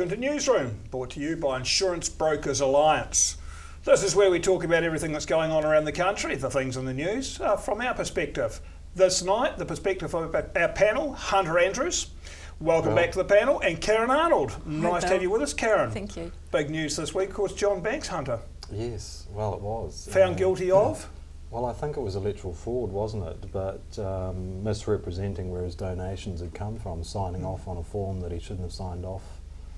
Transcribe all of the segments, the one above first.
Welcome to Newsroom, brought to you by Insurance Brokers Alliance. This is where we talk about everything that's going on around the country, the things in the news, from our perspective. This night, the perspective of our panel, Hunter Andrews. Welcome back to the panel, and Karen Arnold. Nice to have you with us, Karen. Thank you. Big news this week, of course, John Banks, Hunter. Yes, well it was. Found guilty of? Well, I think it was electoral fraud, wasn't it? But misrepresenting where his donations had come from, signing off on a form that he shouldn't have signed off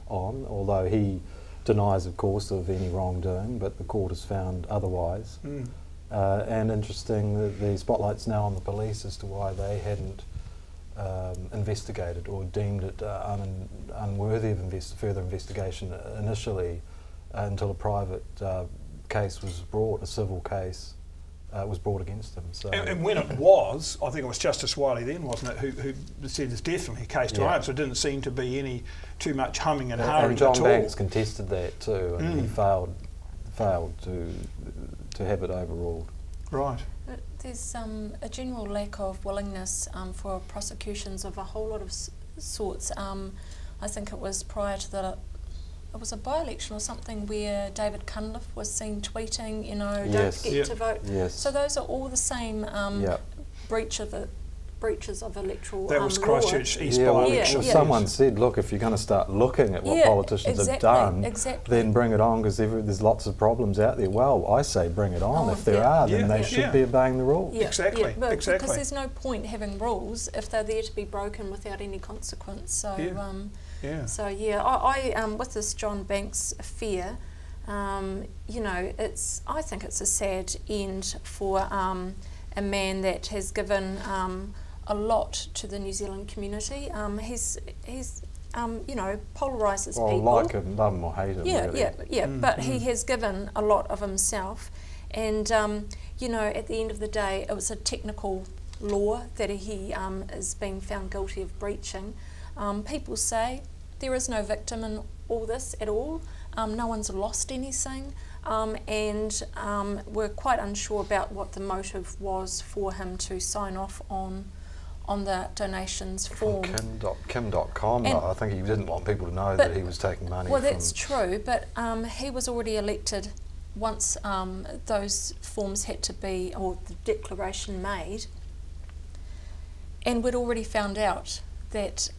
on, although he denies, of course, of any wrongdoing, but the court has found otherwise. And interesting that the spotlight's now on the police as to why they hadn't investigated or deemed it unworthy of further investigation initially until a private case was brought, a civil case was brought against him. So and when it was, I think it was Justice Wiley then, wasn't it, who said there's definitely a case to own, so it didn't seem to be too much humming and hawing and John at all. Banks contested that too, and he failed to have it overruled. Right. There's a general lack of willingness for prosecutions of a whole lot of sorts. I think it was prior to the, it was a by-election or something where David Cunliffe was seen tweeting, you know, don't forget to vote. Yes. So those are all the same breaches of electoral That was law. Christchurch East by-election. Someone said, look, if you're going to start looking at what politicians have done, then bring it on, because there's lots of problems out there. Well, I say bring it on. If there are, then they should be obeying the rules. Exactly. Because there's no point having rules if they're there to be broken without any consequence. So, I with this John Banks affair, you know, I think it's a sad end for a man that has given a lot to the New Zealand community. He's you know, polarises people. Like him, love him or hate him. Really. But he has given a lot of himself, and you know, at the end of the day, it was a technical law that he is being found guilty of breaching. People say there is no victim in all this at all. No one's lost anything, and we're quite unsure about what the motive was for him to sign off on the donations form. Kim.com, I think he didn't want people to know that he was taking money. Well, that's true, but he was already elected once those forms had to be, or the declaration made, and we'd already found out that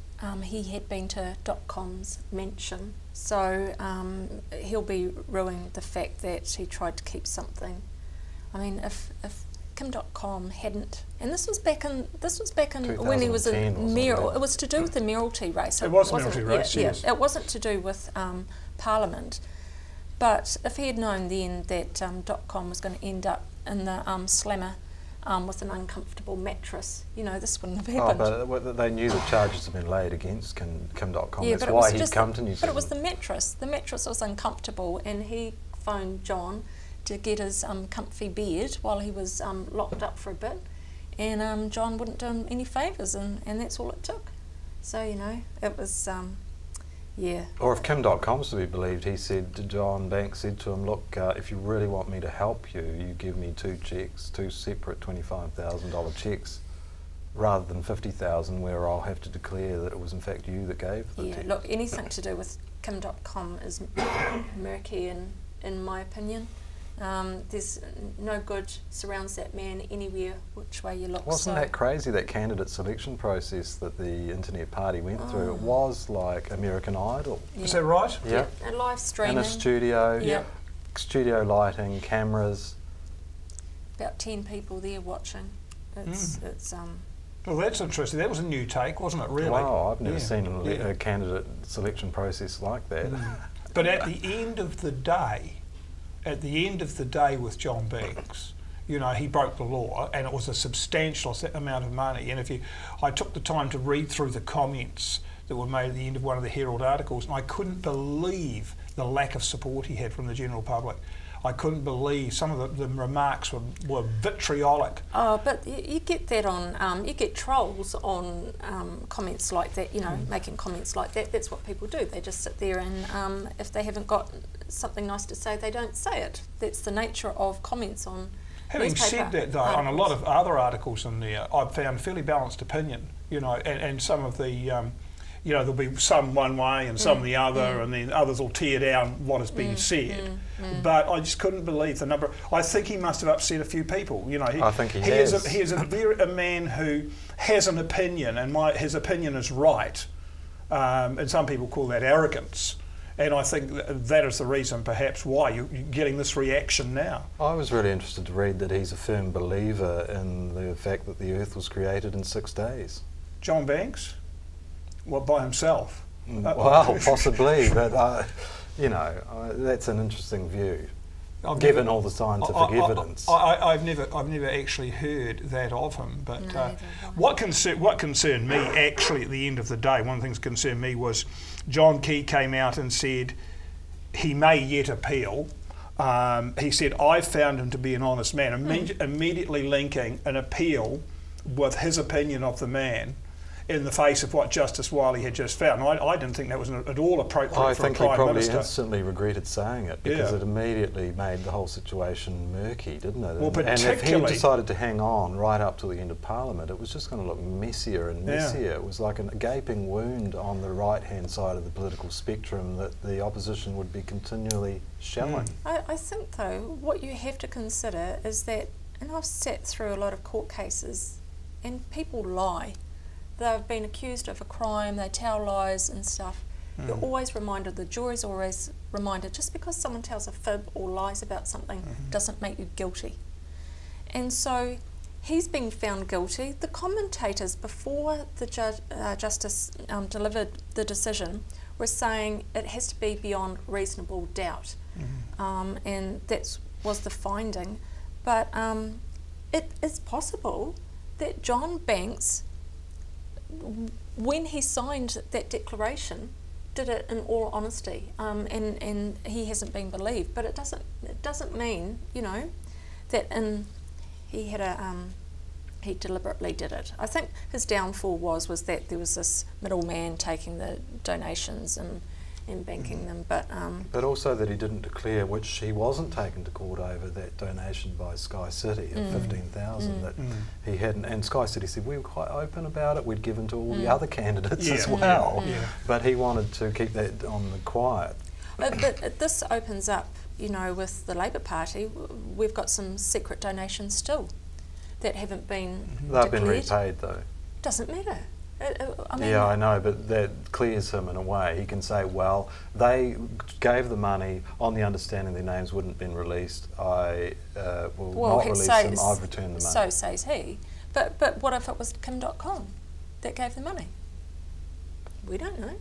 he had been to .com's mansion, so he'll be ruining the fact that he tried to keep something. I mean, if Kim.com hadn't, and this was back in when he was in mayoral. It was to do with the mayoralty race. It was a mayoralty race, yes. It wasn't to do with Parliament. But if he had known then that .com was going to end up in the slammer with an uncomfortable mattress, you know, this wouldn't have happened. But they knew the charges had been laid against Kim.com. That's why he'd come to New Zealand. But it was the mattress. The mattress was uncomfortable, and he phoned John to get his comfy bed while he was locked up for a bit, and John wouldn't do him any favours, and that's all it took. So, you know, it was, Or if Kim.com's to be believed, he said to John Banks, said to him, look, if you really want me to help you, you give me two separate $25,000 cheques, rather than $50,000, where I'll have to declare that it was in fact you that gave the text. Look, anything to do with Kim.com is murky in my opinion. There's no good surrounds that man anywhere which way you look. Wasn't that crazy, that candidate selection process that the internet party went through? It was like American Idol. Is that right? Yeah. A live streaming. In a studio, studio lighting, cameras. About 10 people there watching. It's Well, that's interesting. That was a new take, wasn't it, really? Wow, I've never seen a candidate selection process like that. But at the end of the day, with John Banks, you know, he broke the law, and it was a substantial amount of money. And I took the time to read through the comments that were made at the end of one of the Herald articles, and I couldn't believe the lack of support he had from the general public. I couldn't believe some of the remarks were vitriolic. Oh, but you get that on, you get trolls on comments like that, you know, making comments like that. That's what people do. They just sit there and if they haven't got something nice to say, they don't say it. That's the nature of comments on Having said that, though, on a lot of other articles in there, I've found fairly balanced opinion, you know, and some of the you know, there'll be some one way and some the other, and then others will tear down what has been said. But I just couldn't believe the number. I think he must have upset a few people. You know, I think he has. He is a man who has an opinion, and his opinion is right. And some people call that arrogance. And I think that is the reason, perhaps, why you're getting this reaction now. I was really interested to read that he's a firm believer in the fact that the Earth was created in 6 days. John Banks? What, by himself? Well, possibly, but you know, that's an interesting view, given all the scientific evidence. I've never actually heard that of him. But what concerned me actually at the end of the day, one of the things that concerned me was John Key came out and said he may yet appeal. He said, I found him to be an honest man, immediately linking an appeal with his opinion of the man in the face of what Justice Wiley had just found. I didn't think that was at all appropriate for a Prime Minister. I think he probably instantly regretted saying it, because it immediately made the whole situation murky, didn't it? Well, and if he decided to hang on right up to the end of Parliament, it was just going to look messier and messier. It was like a gaping wound on the right-hand side of the political spectrum that the opposition would be continually shelling. I think, though, what you have to consider is that, and I've sat through a lot of court cases, and people lie. They've been accused of a crime, they tell lies and stuff. You're always reminded, the jury's always reminded, just because someone tells a fib or lies about something doesn't make you guilty. And so he's been found guilty. The commentators, before the Justice delivered the decision, were saying it has to be beyond reasonable doubt. And that was the finding. But it is possible that John Banks, when he signed that declaration, did it in all honesty, and he hasn't been believed. But it doesn't mean, you know, that he deliberately did it. I think his downfall was that there was this middleman taking the donations and banking them, but also that he didn't declare, which he wasn't taken to court over, that donation by Sky City of 15,000 that he hadn't. And Sky City said we were quite open about it. We'd given to all the other candidates as well, but he wanted to keep that on the quiet. But this opens up, you know, with the Labour Party. We've got some secret donations still that haven't been They've declared. been repaid though. Doesn't matter. I mean, yeah, I know, but that clears him in a way. He can say, well, they gave the money on the understanding their names wouldn't have been released. I will not release them, I've returned the money. So says he. But what if it was Kim.com that gave the money? We don't know.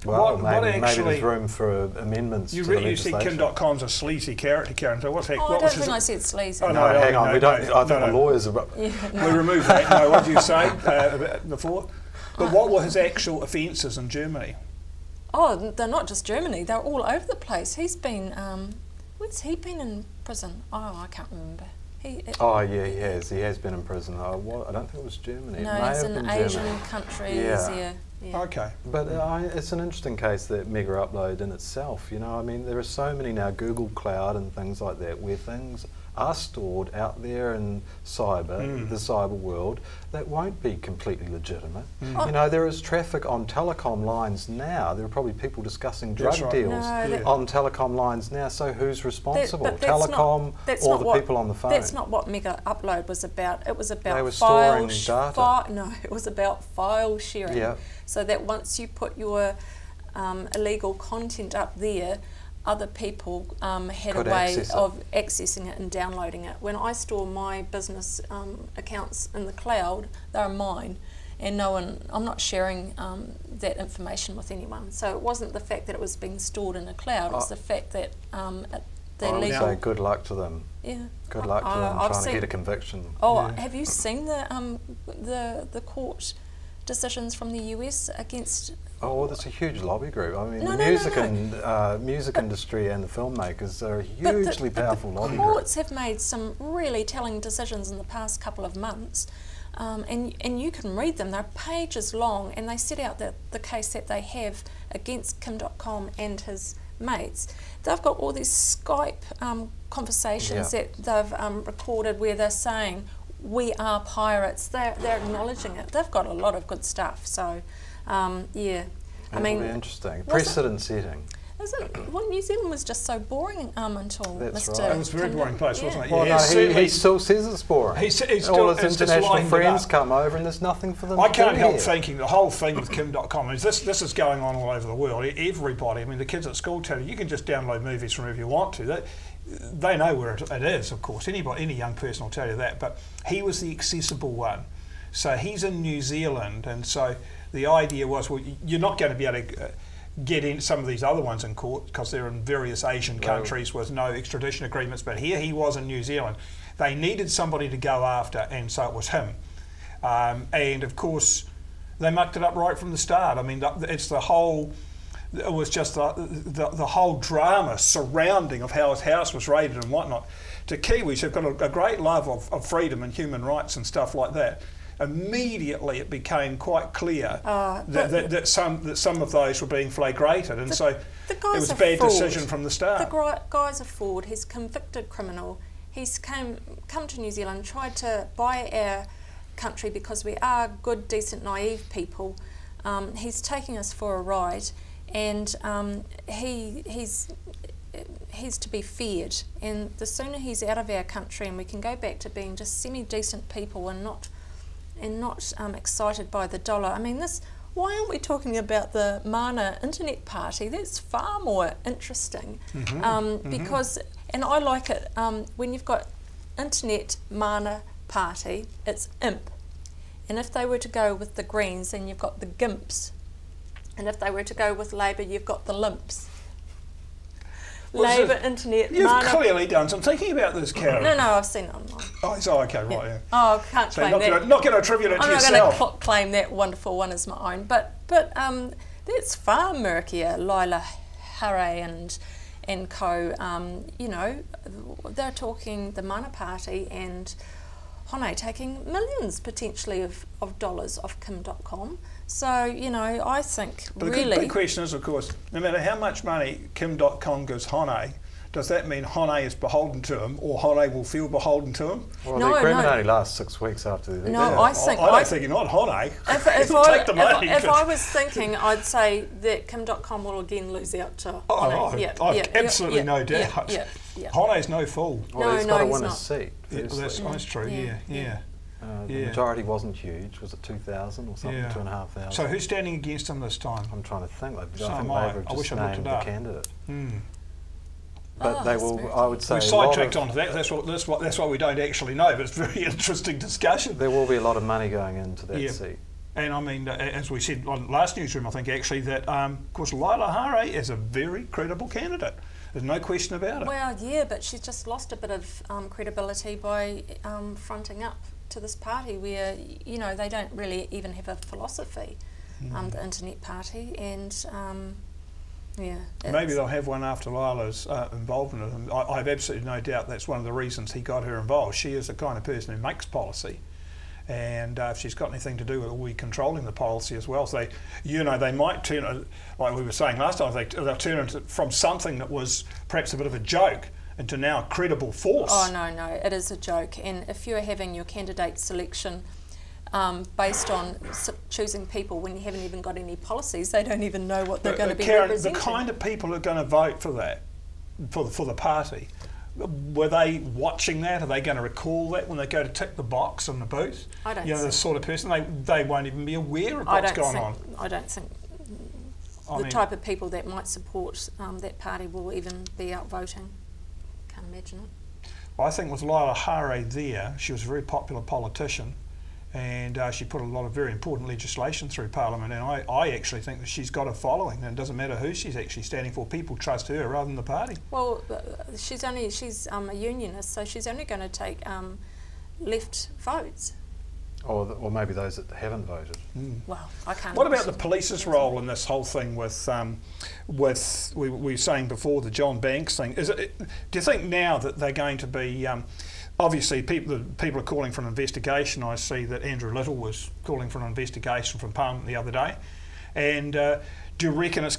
Well, maybe there's room for amendments to the legislation. You said Kim.com's a sleazy character, Karen. So what's I don't think I said sleazy. Oh, no, hang on. I think the lawyers are... We remove that. No, what did you say before? But what were his actual offences in Germany? Oh, they're not just Germany. They're all over the place. He's been... when's he been in prison? Oh, I can't remember. Oh, yeah, he has. He has been in prison. I don't think it was Germany. No, it's in Asian countries. Yeah. Okay. But it's an interesting case, that mega upload in itself. You know, I mean, there are so many now, Google Cloud and things like that, where things are stored out there in cyber, the cyber world, that won't be completely legitimate. You know, there is traffic on telecom lines now. There are probably people discussing drug deals on telecom lines now. So who's responsible? Telecom or the people on the phone? That's not what mega upload was about. It was about they were storing data. No, it was about file sharing. Yeah. So that once you put your illegal content up there, other people had a way of accessing it and downloading it. When I store my business accounts in the cloud, they're mine, and I'm not sharing that information with anyone. So it wasn't the fact that it was being stored in a cloud, it's the fact that I would say good luck to them. Yeah. Good luck to them trying to get a conviction. Oh, have you seen the court decisions from the US against... Oh, well, that's a huge lobby group. I mean, the music industry and the filmmakers are a hugely powerful lobby group. The courts have made some really telling decisions in the past couple of months, and you can read them. They're pages long, and they set out the case that they have against Kim.com and his mates. They've got all these Skype conversations that they've recorded where they're saying, we are pirates. They're acknowledging it. They've got a lot of good stuff. So Yeah. I That'll mean, be interesting. Precedent setting. Well, New Zealand was just so boring until That's Mr. right. It was a very boring place, wasn't it? Well, Yeah, no, he still says it's boring. He's All his it's international lightened it friends up. come over and there's nothing for them I to can't do help here. thinking the whole thing with Kim.com is this is going on all over the world. Everybody, I mean, the kids at school tell you can just download movies from wherever you want to. They know where it is, of course. Any young person will tell you that. But he was the accessible one. So he's in New Zealand, and so the idea was, well, you're not going to be able to get in some of these other ones in court because they're in various Asian countries with no extradition agreements, but here he was in New Zealand. They needed somebody to go after, and so it was him. And of course, they mucked it up right from the start. I mean, it was just the whole drama surrounding of how his house was raided and whatnot. To Kiwis who've got a great love of freedom and human rights and stuff like that, immediately it became quite clear that some of those were being flagrated, and so it was a bad decision from the start. The guy's a fraud. He's a convicted criminal. He's come to New Zealand, tried to buy our country because we are good, decent, naive people. He's taking us for a ride, and he's to be feared. And the sooner he's out of our country and we can go back to being just semi-decent people and not excited by the dollar. I mean, why aren't we talking about the Mana Internet Party? That's far more interesting. Because, and I like it, when you've got Internet Mana Party, it's imp. And if they were to go with the Greens, then you've got the gimps. And if they were to go with Labour, you've got the limps. Labour, Internet, You've Mana... clearly done some thinking about this, Karen. No, I've seen it online. Oh, okay, right, yeah. Oh, I can't claim that. Not going to attribute it to yourself. I'm not going to claim that wonderful one as my own. But that's far murkier. Lila Hare and co, you know, they're talking the Mana Party and Hone taking millions potentially of dollars off Kim.com. So, you know, I think but really... the big question is, of course, no matter how much money Kim.com gives Hone, does that mean Hone is beholden to him, or Hone will feel beholden to him? Well, the agreement only lasts 6 weeks after the election. No, I think... I don't think you're not Hone. If I was thinking, I'd say that Kim.com will again lose out to Hone. I've absolutely no doubt. Hone's no fool. Well, he's got to win a seat. That's true, yeah. The majority wasn't huge. Was it 2,000 or something? 2,500. So who's standing against him this time? I'm trying to think. I think I they've just named the candidate. But they will. I would say we've sidetracked onto that. That's what we don't actually know. But it's a very interesting discussion. There will be a lot of money going into that seat. And I mean, as we said on last newsroom, I think actually that of course Lila Hare is a very credible candidate. There's no question about it. Well, yeah, but she's just lost a bit of credibility by fronting up to this party where, you know, they don't really even have a philosophy, the Internet Party, and maybe they'll have one after Lila's involvement in it. I've absolutely no doubt that's one of the reasons he got her involved. She is the kind of person who makes policy, and if she's got anything to do with it, we'll be controlling the policy as well. So they, you know, they might turn, like we were saying last time, they'll turn into from something that was perhaps a bit of a joke into now a credible force. Oh, no, it is a joke. And if you're having your candidate selection based on choosing people when you haven't even got any policies, they don't even know what they're going to be representing. The kind of people who are going to vote for that, for the party, were they watching that? Are they going to recall that when they go to tick the box in the booth? I don't think. The sort of person, they won't even be aware of what's going on. I don't think the type of people that might support that party will even be out voting. Can't imagine it. I think with Lila Hare there, she was a very popular politician, and she put a lot of very important legislation through Parliament, and I actually think that she's got a following, and it doesn't matter who she's actually standing for. People trust her rather than the party. Well, she's a unionist, so she's only going to take left votes. Or maybe those that haven't voted. Well, I can't. What about the police's role in this whole thing with we were saying before the John Banks thing? Do you think now that they're going to be obviously people are calling for an investigation? I see that Andrew Little was calling for an investigation from Parliament the other day, and do you reckon is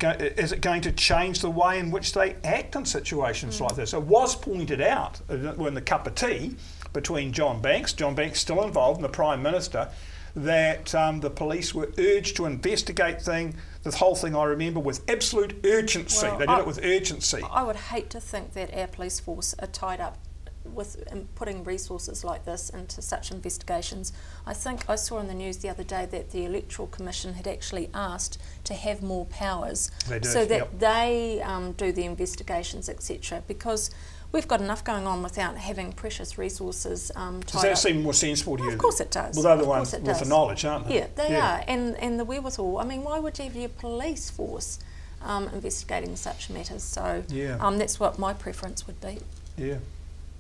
it going to change the way in which they act in situations like this? It was pointed out when the cup of tea between John Banks still involved, and the Prime Minister, that the police were urged to investigate the whole thing, I remember, with absolute urgency. Well, they did it with urgency. I would hate to think that our police force are tied up with putting resources like this into such investigations. I think I saw in the news the other day that the Electoral Commission had actually asked to have more powers so that they do the investigations, etc. Because we've got enough going on without having precious resources tied up. Does that seem more sensible to you? Of course it does. Well, they're the ones with the knowledge, aren't they? Yeah, they are. And the wherewithal. I mean, why would you have your police force investigating such matters? So that's what my preference would be. Yeah.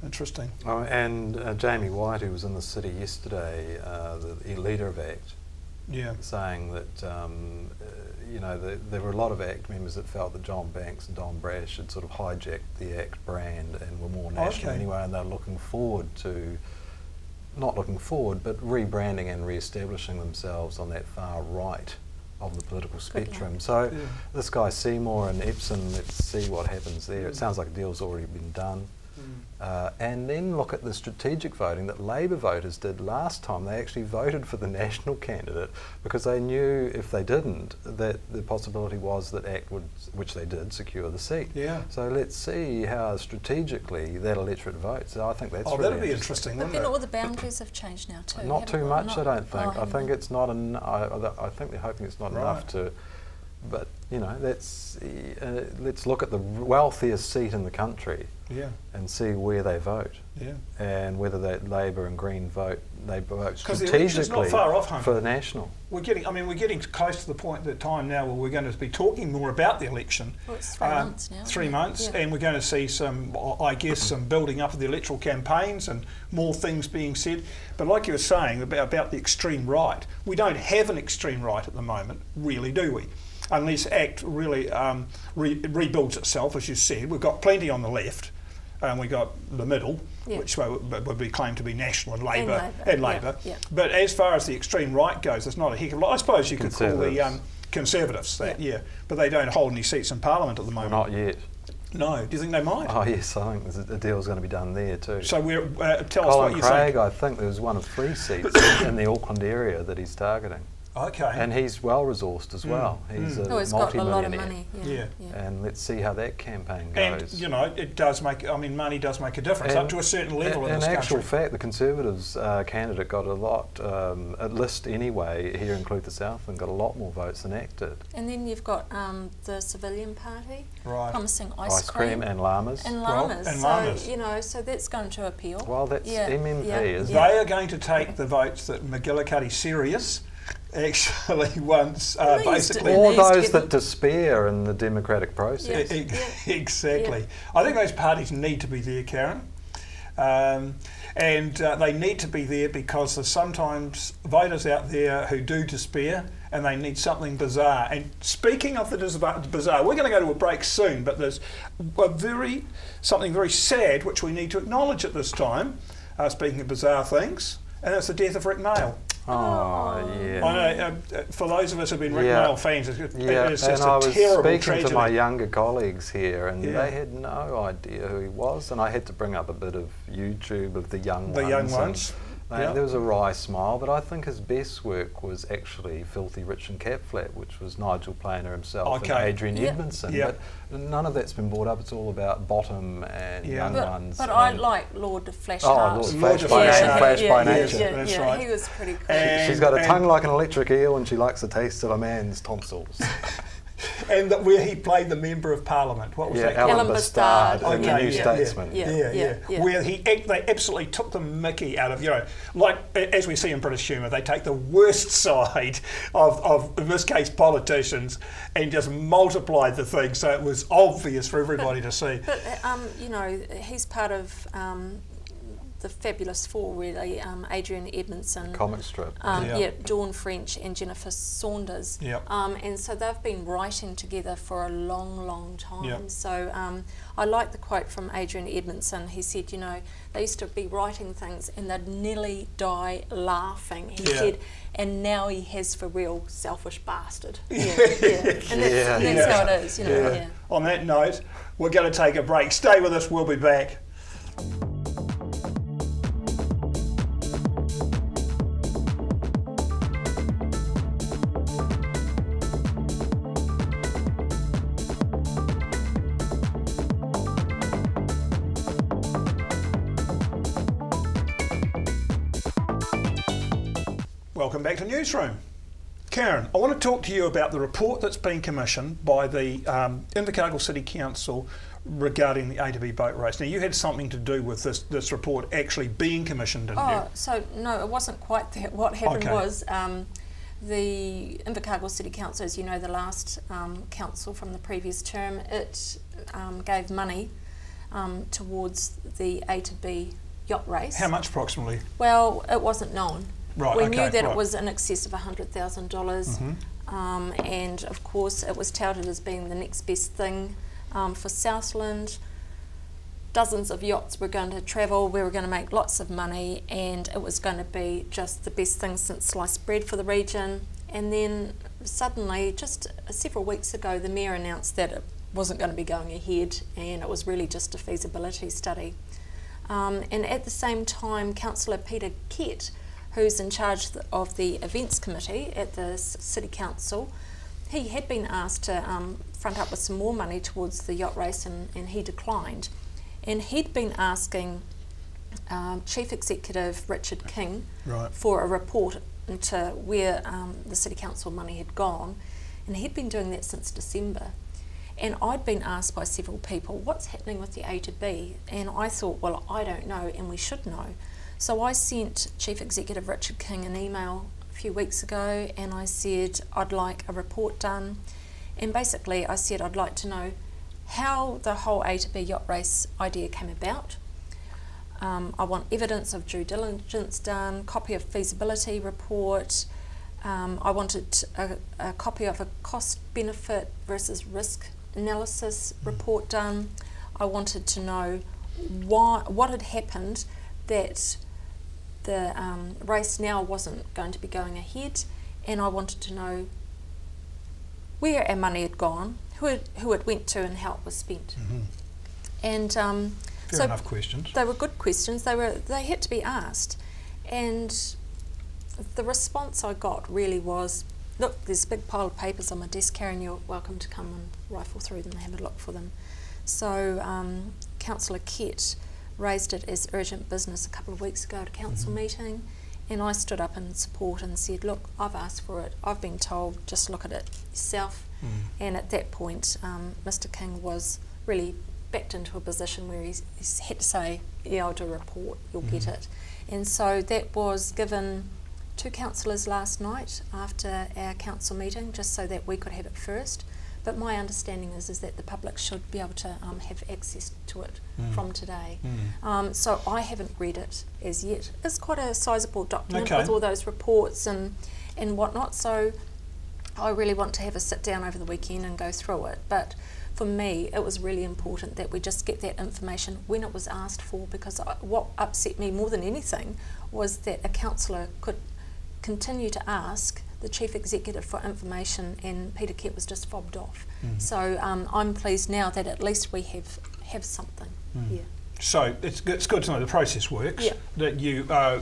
Interesting. Oh, and Jamie White, who was in the city yesterday, the leader of ACT, saying that there were a lot of ACT members that felt that John Banks and Don Brash had sort of hijacked the ACT brand and were more national anyway, and they're looking forward to, not looking forward, but rebranding and re-establishing themselves on that far right of the political spectrum. So this guy Seymour and Epsom, let's see what happens there. It sounds like a deal's already been done. And then look at the strategic voting that Labour voters did last time. They actually voted for the national candidate because they knew if they didn't that the possibility was that ACT would, which they did, secure the seat. So let's see how strategically that electorate votes. I think that's really that'll be interesting. But then all the boundaries have changed now too. Not too much, I don't think. I think it's not. I think they're hoping it's not enough to. But let's look at the wealthiest seat in the country, and see where they vote, and whether that Labour and Green vote. They vote strategically not far off, for the national. We're getting close to the point, the time now where we're going to be talking more about the election. Well, it's 3 months now. 3 months, and we're going to see some, I guess, some building up of the electoral campaigns and more things being said. But like you were saying about the extreme right, we don't have an extreme right at the moment, really, do we? Unless ACT really rebuilds itself, as you said. We've got plenty on the left, and we've got the middle, which would be claimed to be National and Labour. But as far as the extreme right goes, there's not a heck of a lot. I suppose you could call the Conservatives that, but they don't hold any seats in Parliament at the moment. Well, not yet. No, do you think they might? Oh yes, I think a deal's going to be done there too. So tell us what you think. Colin Craig, I think there was one of 3 seats in the Auckland area that he's targeting. Okay. And he's well resourced as well. He's a he's got a lot of multi-millionaire. money. And let's see how that campaign goes. And it does make. I mean, money does make a difference up to a certain level in this country. In actual fact, the Conservatives candidate got a lot. At list anyway, here include the Southland, got a lot more votes than ACT did. And then you've got the Civilian Party promising ice cream and llamas. And llamas. And llamas. So that's going to appeal. Well, that's MMP, isn't it? They are going to take the votes that McGillicuddy Serious actually wants, basically. Or those that despair in the democratic process. Exactly. I think those parties need to be there, Karen. And they need to be there because there's sometimes voters out there who do despair and they need something bizarre. And speaking of the bizarre, we're going to go to a break soon, but there's something very sad which we need to acknowledge at this time, speaking of bizarre things, and it's the death of Rick Mail. Oh, yeah. I know, for those of us who've been Rick Mail fans, it's just a terrible tragedy. And I was speaking to my younger colleagues here, and they had no idea who he was, and I had to bring up a bit of YouTube of the young ones. The young ones. There was a wry smile, but I think his best work was actually Filthy Rich and Cat Flap, which was Nigel Planer himself and Adrian Edmondson. But none of that's been brought up. It's all about Bottom and Young Ones. But I like Lord of Flash Lord Flash by nature. That's right. He was pretty cool. She's got a tongue like an electric eel, and she likes the taste of a man's tonsils. And where he played the Member of Parliament. What was that? Alan Bastard in the New Statesman. Where they absolutely took the mickey out of, like as we see in British humour, they take the worst side of in this case, politicians, and just multiplied the thing so it was obvious for everybody to see. But, he's part of the Fabulous Four, really. Adrian Edmondson, comic strip, Dawn French and Jennifer Saunders, and so they've been writing together for a long time. So I like the quote from Adrian Edmondson. He said, they used to be writing things and they'd nearly die laughing. He said, and now he has for real, selfish bastard. And that's how it is. On that note, we're going to take a break. Stay with us, we'll be back. Welcome back to Newsroom. Karen, I want to talk to you about the report that's been commissioned by the Invercargill City Council regarding the A to B boat race. Now, you had something to do with this report actually being commissioned, didn't you? So no, it wasn't quite that. What happened was the Invercargill City Council, as you know, the last council from the previous term, it gave money towards the A to B yacht race. How much approximately? Well, it wasn't known. Right, we okay, knew that right. it was in excess of $100,000, and of course it was touted as being the next best thing for Southland. Dozens of yachts were going to travel, we were going to make lots of money, and it was going to be just the best thing since sliced bread for the region. And then suddenly, just several weeks ago, the Mayor announced that it wasn't going to be going ahead, and it was really just a feasibility study. And at the same time, Councillor Peter Kett, who's in charge of the events committee at the City Council, he had been asked to front up with some more money towards the yacht race, and he declined. And he'd been asking Chief Executive Richard King for a report into where the City Council money had gone, and he'd been doing that since December. And I'd been asked by several people, what's happening with the A to B? And I thought, well, I don't know, and we should know. So I sent Chief Executive Richard King an email a few weeks ago, and I said I'd like a report done. And basically I said I'd like to know how the whole A to B yacht race idea came about. I want evidence of due diligence done, copy of feasibility report. I wanted a copy of a cost benefit versus risk analysis report done. I wanted to know what had happened that the race now wasn't going to be going ahead, and I wanted to know where our money had gone, who it went to, and how it was spent. And Fair enough questions. They were good questions. They had to be asked, and the response I got really was, look, there's a big pile of papers on my desk, Karen, you're welcome to come and rifle through them and have a look for them. So Councillor Kett raised it as urgent business a couple of weeks ago at a council meeting, and I stood up in support and said, look, I've asked for it, I've been told, just look at it yourself. And at that point Mr King was really backed into a position where he had to say, yeah, I'll do a report, you'll get it. And so that was given to councillors last night after our council meeting, just so that we could have it first. But my understanding is that the public should be able to have access to it from today. So I haven't read it as yet. It's quite a sizable document with all those reports and whatnot, so I really want to have a sit down over the weekend and go through it. But for me, it was really important that we just get that information when it was asked for, because what upset me more than anything was that a councillor could continue to ask the Chief Executive for information, and Peter Kett was just fobbed off. So I'm pleased now that at least we have something here. So it's good to know the process works, that you are,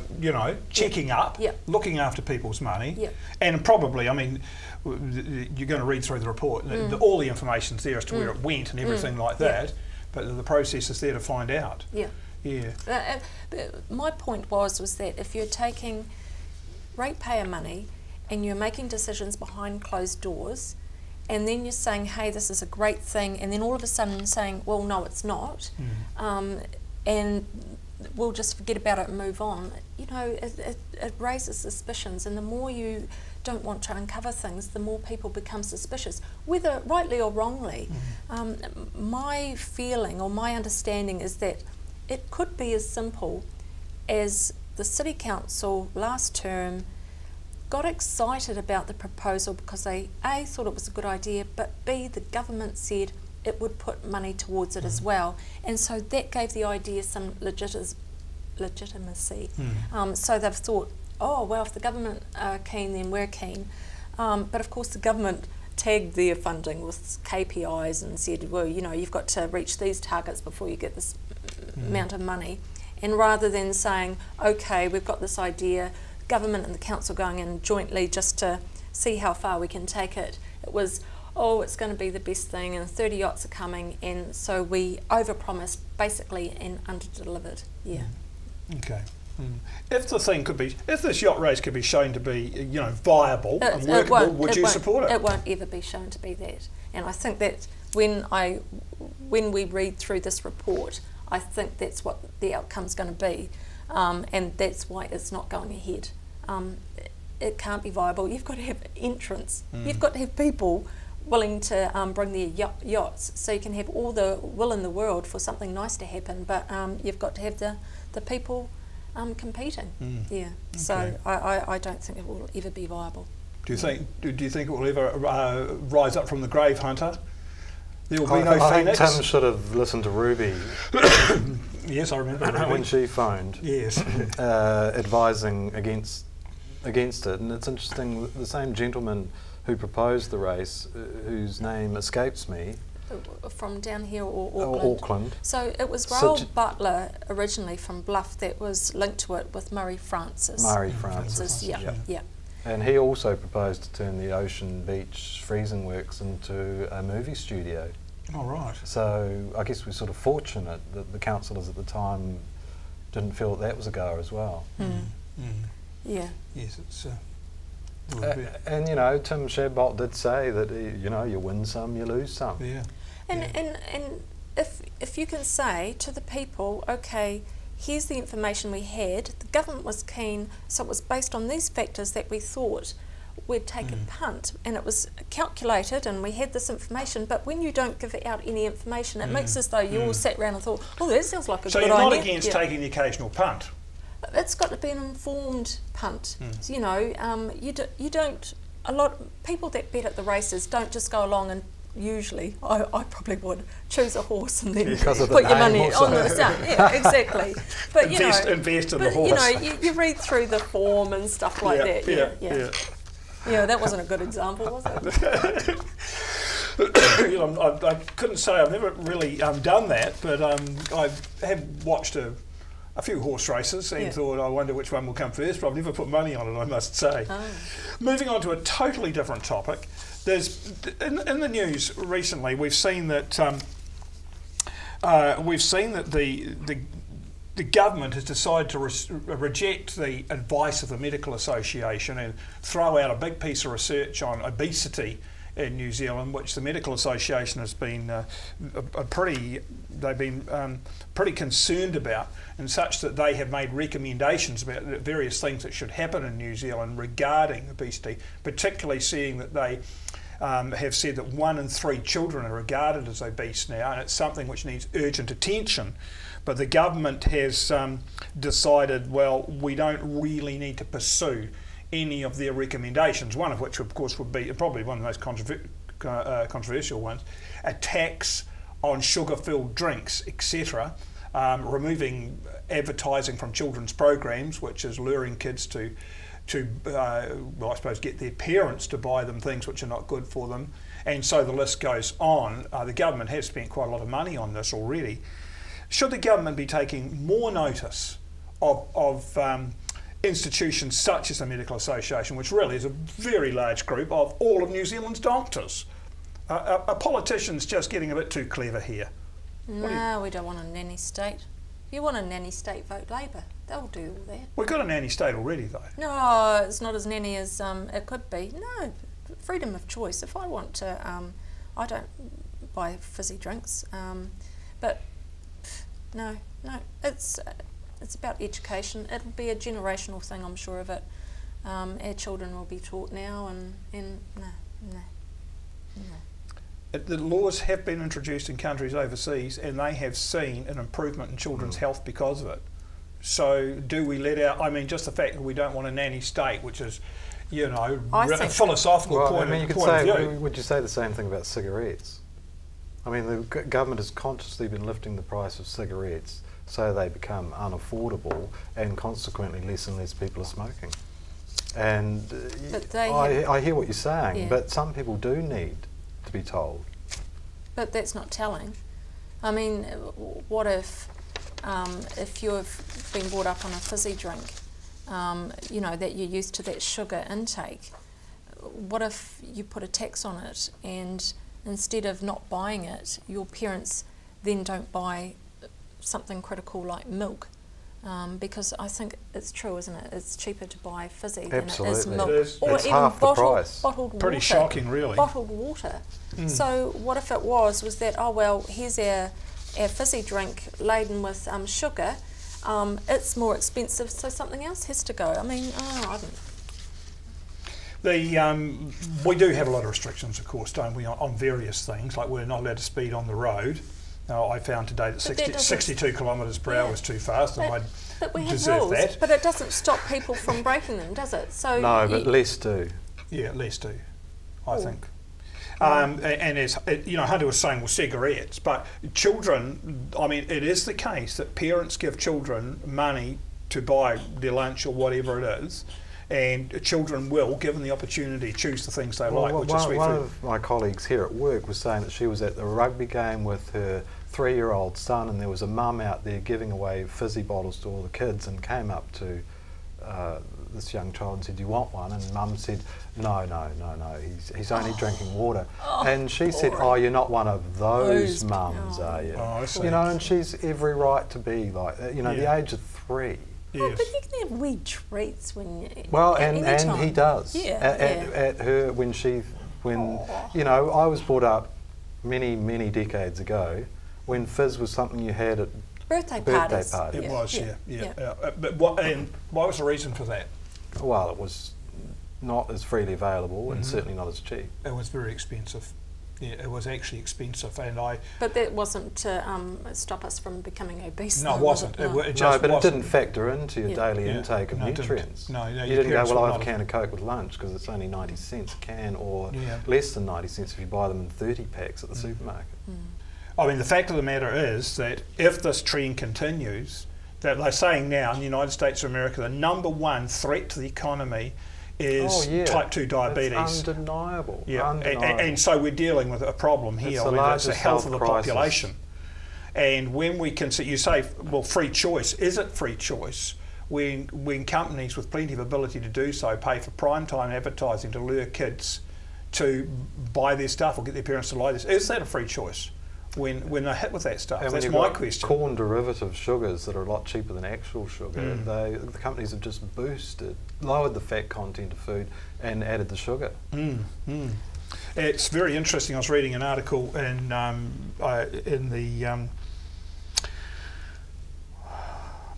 checking up, looking after people's money, and probably, I mean, you're going to read through the report, all the information's there as to where it went and everything like that, but the process is there to find out. My point was that if you're taking ratepayer money and you're making decisions behind closed doors, and then you're saying, hey, this is a great thing, and then all of a sudden saying, well, no, it's not, and we'll just forget about it and move on, it raises suspicions, and the more you don't want to uncover things, the more people become suspicious, whether rightly or wrongly. My feeling or my understanding is that it could be as simple as the City Council last term got excited about the proposal because they A, thought it was a good idea, but B, the government said it would put money towards it as well, and so that gave the idea some legitimacy. So they've thought, oh well, if the government are keen, then we're keen. But of course the government tagged their funding with KPIs and said, well, you've got to reach these targets before you get this amount of money. And rather than saying, okay, we've got this idea, government and the council going in jointly just to see how far we can take it, it was, oh, it's going to be the best thing and 30 yachts are coming, and so we overpromised basically and underdelivered. If this yacht race could be shown to be, viable and workable, would you support it? It won't ever be shown to be that. And I think that when we read through this report, I think that's what the outcome's going to be, and that's why it's not going ahead. It can't be viable. You've got to have entrants. You've got to have people willing to bring their yachts, so you can have all the will in the world for something nice to happen, but you've got to have the people competing. Yeah. Okay. So I don't think it will ever be viable. Do you think it will ever rise up from the grave, Hunter? There will be no Phoenix. I think Tim should have listened to Ruby. Yes, I remember Ruby. When she phoned. Yes. Advising against it, and it's interesting. The same gentleman who proposed the race, whose name escapes me. From down here or Auckland. So it was Raoul Butler originally from Bluff that was linked to it with Murray Francis. Yeah. And he also proposed to turn the Ocean Beach freezing works into a movie studio. Oh, right. So I guess we're sort of fortunate that the councillors at the time didn't feel that was a goer as well. Yeah. Yes, it's... and Tim Shadbolt did say that you win some, you lose some. Yeah. And if you can say to the people, okay, here's the information we had, the government was keen, so it was based on these factors that we thought we'd take a punt, and it was calculated and we had this information, but when you don't give out any information, it makes as though you all sat around and thought, oh, that sounds like a good idea. So you're not against taking the occasional punt? It's got to be an informed punt. You don't. A lot of people that bet at the races don't just go along and usually, I probably would choose a horse and then put your money on the start. Yeah, exactly. But invest in the horse. You read through the form and stuff like that. Yeah, that wasn't a good example, was it? I couldn't say I've never really done that, but I have watched a few horse races and thought, I wonder which one will come first, but I've never put money on it, I must say. Moving on to a totally different topic, there's in the news recently we've seen that the government has decided to reject the advice of the Medical Association and throw out a big piece of research on obesity in New Zealand, which the Medical Association has been pretty concerned about, and such that they have made recommendations about various things that should happen in New Zealand regarding obesity, particularly seeing that they have said that 1 in 3 children are regarded as obese now, and it's something which needs urgent attention. But the government has decided, well, we don't really need to pursue any of their recommendations, one of which of course would be probably one of the most controversial ones, a tax on sugar-filled drinks, etc., removing advertising from children's programs, which is luring kids to I suppose get their parents to buy them things which are not good for them, and so the list goes on. The government has spent quite a lot of money on this already. Should the government be taking more notice of institutions such as the Medical Association, which really is a very large group of all of New Zealand's doctors? Are politicians just getting a bit too clever here? No, we don't want a nanny state. If you want a nanny state, vote Labour. They'll do all that. We've got a nanny state already, though. No, it's not as nanny as it could be. No, freedom of choice. If I want to, I don't buy fizzy drinks. But no, it's about education. It'll be a generational thing, I'm sure of it. Our children will be taught now, and no. The laws have been introduced in countries overseas, and they have seen an improvement in children's health because of it. So do we let out, I mean, just the fact that we don't want a nanny state, which is, a philosophical point of view. Would you say the same thing about cigarettes? I mean, the government has consciously been lifting the price of cigarettes so they become unaffordable, and consequently less and less people are smoking. And I hear what you're saying, but some people do need to be told. But that's not telling. I mean, what if you've been brought up on a fizzy drink, that you're used to that sugar intake? What if you put a tax on it, and instead of not buying it, your parents then don't buy something critical like milk? because I think it's true, isn't it? It's cheaper to buy fizzy than it is Absolutely. milk. It is. Or It's even half the price. bottled Pretty water. shocking, really. Bottled water. So what if it was that, oh well, here's our fizzy drink laden with sugar, it's more expensive, so something else has to go. I mean, I don't. We do have a lot of restrictions, of course, don't we, on various things, like we're not allowed to speed on the road. I found today that 62 kilometres per hour was too fast, and I But we have deserve rules, that. but it doesn't stop people from breaking them, does it? So No, but less do. Yeah, less do, I think. And as Hunter was saying, well, cigarettes, but children, I mean, it is the case that parents give children money to buy their lunch or whatever it is, and children will, given the opportunity, choose the things they like, which is sweet one food. of my colleagues here at work was saying that she was at the rugby game with her 3-year-old son, and there was a mum out there giving away fizzy bottles to all the kids, and came up to this young child and said, "Do you want one?" And mum said, no, he's only drinking water. And she said, "Oh, you're not one of those mums, are you?" I see. And she's every right to be like that, the age of 3. Yes. but you can have wee treats when you. Well, at any and time. he does. Yeah, At her I was brought up many decades ago when fizz was something you had at birthday birthday parties. parties. It was, yeah. But what was the reason for that? Well, it was not as freely available and certainly not as cheap. It was very expensive. Yeah, it was actually expensive, and But that wasn't to stop us from becoming obese. No, it though, wasn't. Was it? It just but wasn't. it didn't factor into your daily Yeah. intake of No, it didn't. nutrients. No, you your didn't go, parents well, would I'll have not a can of Coke with lunch because it's only 90 cents a can, or Yeah. less than 90 cents if you buy them in 30 packs at the supermarket. I mean, the fact of the matter is that if this trend continues, that they're saying now in the United States of America, the number one threat to the economy is type 2 diabetes. It's undeniable. Yeah, Undeniable. and so we're dealing with a problem here. It's the It's the largest health of the health crisis. population. And when we can see, you say, well, free choice, is it free choice? When companies with plenty of ability to do so pay for prime time advertising to lure kids to buy their stuff or get their parents to buy this, is that a free choice? When they're hit with that stuff, And that's when my you've got question. corn derivative sugars that are a lot cheaper than actual sugar, the companies have just lowered the fat content of food and added the sugar. It's very interesting. I was reading an article in the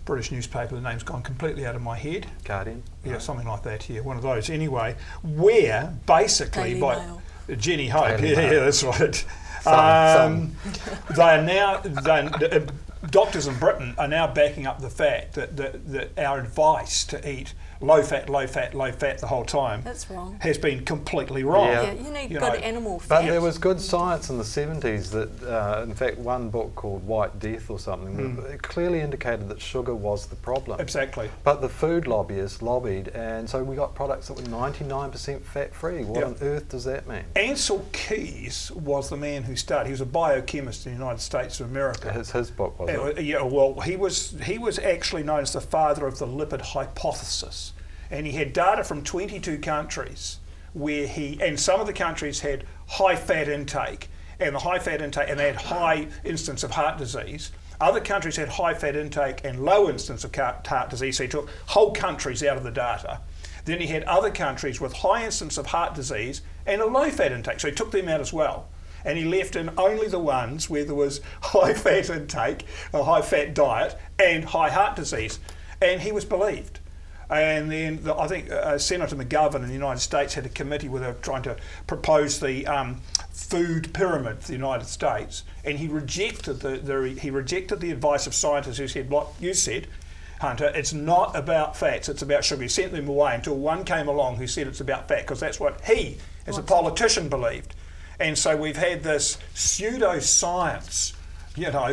British newspaper. The name's gone completely out of my head. Guardian? Yeah, something like that. Yeah, one of those. Anyway, where basically Daily by Mail. Jenny Hope. Daily Mail. Yeah, that's right. Some. They are now. Doctors in Britain are now backing up the fact that our advice to eat low fat the whole time That's wrong. has been completely wrong. Yeah. Yeah, you need You good know, animal But fat. there was good science in the 70s that, in fact, one book called White Death or something, it clearly indicated that sugar was the problem. Exactly. But the food lobbyists lobbied, and so we got products that were 99% fat-free. What on earth does that mean? Ansel Keys was the man who started. He was a biochemist in the United States of America. His book was it? Yeah, well, he was actually known as the father of the lipid hypothesis, and he had data from 22 countries where and some of the countries had high fat intake, and they had high instance of heart disease. Other countries had high fat intake and low instance of heart disease, so he took whole countries out of the data. Then he had other countries with high instance of heart disease and a low fat intake, so he took them out as well. And he left in only the ones where there was high fat intake, a high fat diet, and high heart disease. And he was believed. And then I think Senator McGovern in the United States had a committee where they were trying to propose the food pyramid for the United States, and he rejected the advice of scientists who said what you said, Hunter. It's not about fats; it's about sugar. He sent them away until one came along who said it's about fat, because that's what he, as a politician, believed. And so we've had this pseudoscience,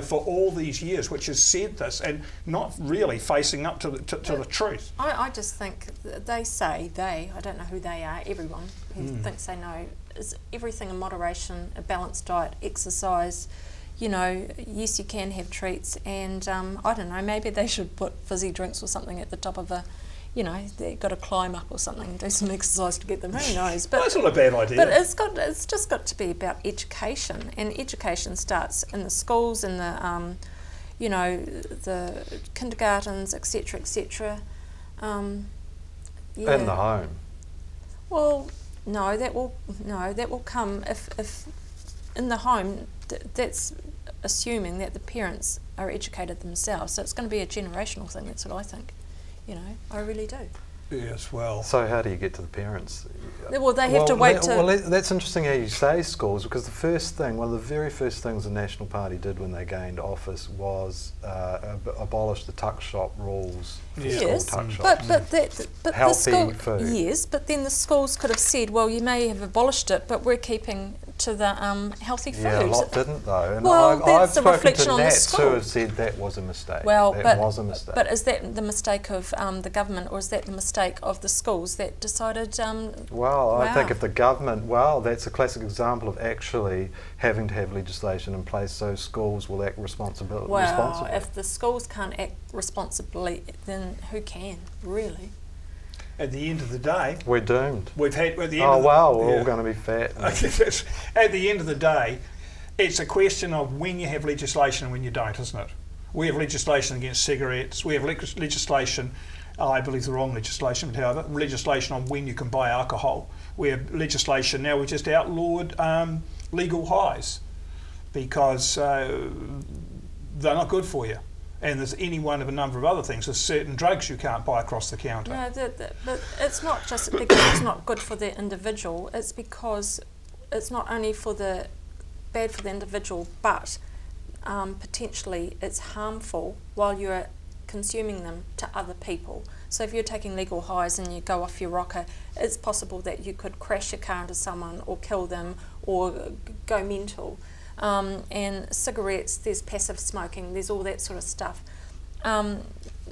for all these years, which has said this and not really facing up to the truth. I just think they say, I don't know who they are, everyone who thinks they know, is everything in moderation, a balanced diet, exercise, yes, you can have treats, and I don't know, maybe they should put fizzy drinks or something at the top of they've got to climb up or something, do some exercise to get them, who knows. But that's not a bad idea. But it's just got to be about education, and education starts in the schools, in the you know, the kindergartens, etc., etc. Yeah. In the home. Well, no, that will come if in the home. That's assuming that the parents are educated themselves. So it's going to be a generational thing. That's what I think. You know, I really do. Yes, well. So how do you get to the parents? Well, they have to wait Well, that's interesting how you say schools, because the first thing, one of the very first things the National Party did when they gained office was abolish the tuck shop rules for school tuck shops. But healthy the school, food. Yes, but then the schools could have said, well, you may have abolished it, but we're keeping to the healthy food. Yeah, a lot didn't though. And well, I've that's a spoken reflection to on the Nats school. who have said that was a mistake. Well, that was a mistake. But is that the mistake of the government, or is that the mistake of the schools that decided? Well, I think if the government, that's a classic example of actually having to have legislation in place so schools will act responsibly. Well, if the schools can't act responsibly, then who can, really? At the end of the day, we're doomed. We've had at the end. We're yeah. all going to be fat. At the end of the day, it's a question of when you have legislation and when you don't, isn't it? We have legislation against cigarettes. We have legislation, I believe the wrong legislation, but however, legislation on when you can buy alcohol. We have legislation now. We just outlawed legal highs because they're not good for you. And there's any one of a number of other things. There's certain drugs you can't buy across the counter. No, but it's not just because it's not good for the individual. It's because it's not only bad for the individual, but potentially it's harmful while you're consuming them to other people. So if you're taking legal highs and you go off your rocker, it's possible that you could crash your car into someone or kill them or go mental. And cigarettes, there's passive smoking, there's all that sort of stuff.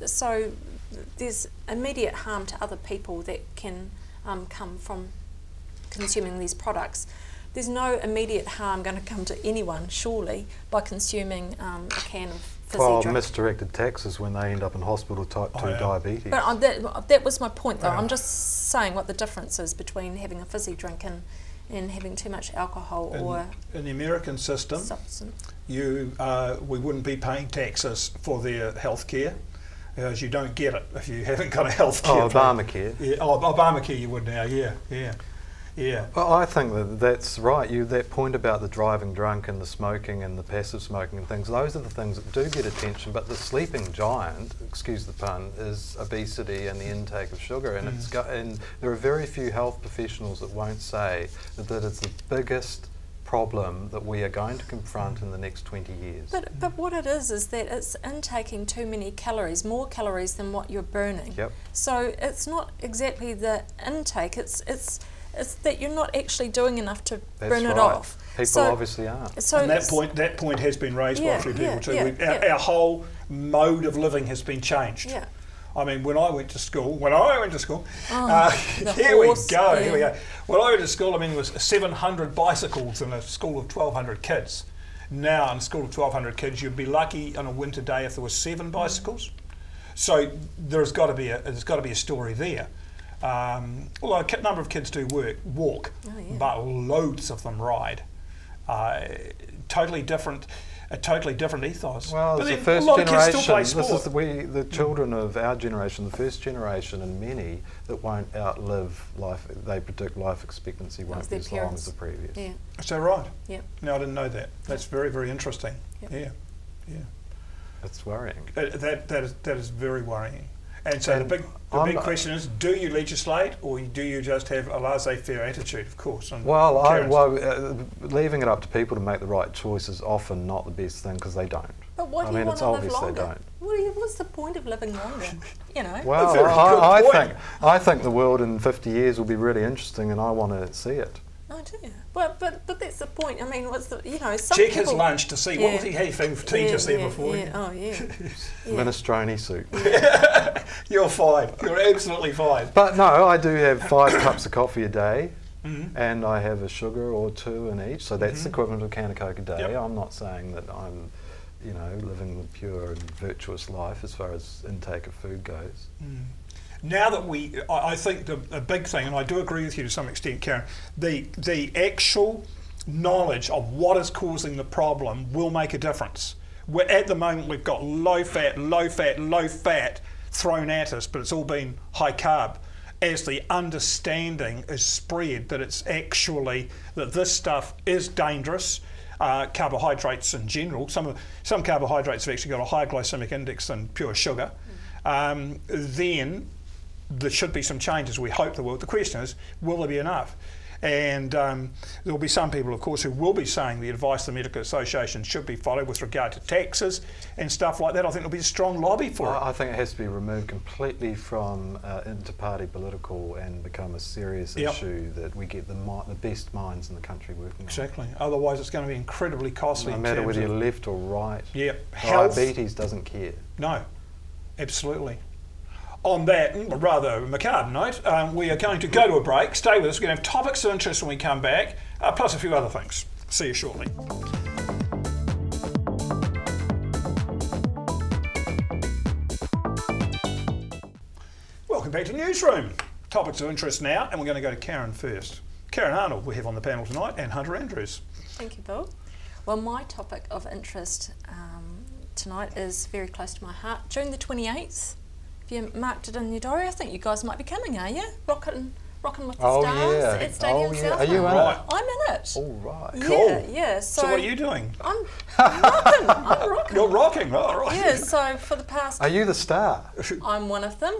So there's immediate harm to other people that can come from consuming these products. There's no immediate harm going to come to anyone, surely, by consuming a can of fizzy drink. Misdirected taxes when they end up in hospital type 2 diabetes. But that was my point, though. I'm just saying what the difference is between having a fizzy drink and having too much alcohol or in the American system, substance. We wouldn't be paying taxes for their health care, as you don't get it if you haven't got a health care. Obamacare. Yeah, Obamacare you would now, yeah. Well, I think that's right. That point about the driving drunk and the smoking and the passive smoking and things, those are the things that do get attention, but the sleeping giant, excuse the pun, is obesity and the intake of sugar, and and there are very few health professionals that won't say that it's the biggest problem that we are going to confront in the next 20 years. But what it is that it's intaking too many calories, more calories than what you're burning. Yep. So it's not exactly the intake, it's that you're not actually doing enough to burn it off. People obviously aren't. So and that point has been raised by a few people too. Our whole mode of living has been changed. Yeah. I mean, when I went to school, here we go. When I went to school, I mean, there was 700 bicycles in a school of 1,200 kids. Now, in a school of 1,200 kids, you'd be lucky on a winter day if there were 7 bicycles. So there's got to be a story there. Although a number of kids do walk, but loads of them ride. A totally different ethos. Well, but the then first a lot of kids generation. still play This sport. is the children of our generation, the first generation, and many that won't outlive life. They predict life expectancy won't be as long as the previous. Yeah. Is that right? Yeah. No, I didn't know that. That's very, very interesting. Yep. Yeah. That's worrying. That is very worrying. And so the big question is: do you legislate, or do you just have a laissez-faire attitude? Of course. Leaving it up to people to make the right choice is often not the best thing because they don't. But why do you want to live longer? What's the point of living longer? You know. Well, I think the world in 50 years will be really interesting, and I want to see it. Oh, do you? But that's the point. I mean, what's the some check people, his lunch to see what was he having for tea just there before. Yeah. Oh yeah. Minestrone soup. You're fine. You're absolutely fine. But no, I do have 5 cups of coffee a day, and I have a sugar or 2 in each. So that's the equivalent of a can of Coke a day. Yep. I'm not saying that I'm, living the pure and virtuous life as far as intake of food goes. Now that I think the big thing, and I do agree with you to some extent, Karen, the actual knowledge of what is causing the problem will make a difference. At the moment, we've got low fat thrown at us, but it's all been high carb. As the understanding is spread that it's actually that this stuff is dangerous, carbohydrates in general. Some carbohydrates have actually got a higher glycemic index than pure sugar. Then there should be some changes. We hope there will. The question is, will there be enough? And there will be some people, of course, who will be saying the advice the Medical Association should be followed with regard to taxes and stuff like that. I think there'll be a strong lobby for it. I think it has to be removed completely from inter-party political and become a serious issue that we get the best minds in the country working Exactly. Otherwise, it's going to be incredibly costly. No matter whether you're left or right. Yep. Diabetes doesn't care. No, absolutely. On that rather macabre note, we are going to go to a break. Stay with us. We're going to have topics of interest when we come back, plus a few other things. See you shortly. Welcome back to Newsroom. Topics of interest now, and we're going to go to Karen first. Karen Arnold we have on the panel tonight, and Hunter Andrews. Thank you, Bill. Well, my topic of interest tonight is very close to my heart. June the 28th. You marked it in your diary. I think you guys might be coming, are you? Rocking with the Stars at Stadium Southland. Are you in it? I'm in it. All right. Cool. Yeah. So what are you doing? I'm rocking. You're rocking, oh, right. Yeah. So for the past, Are you the star? I'm one of them.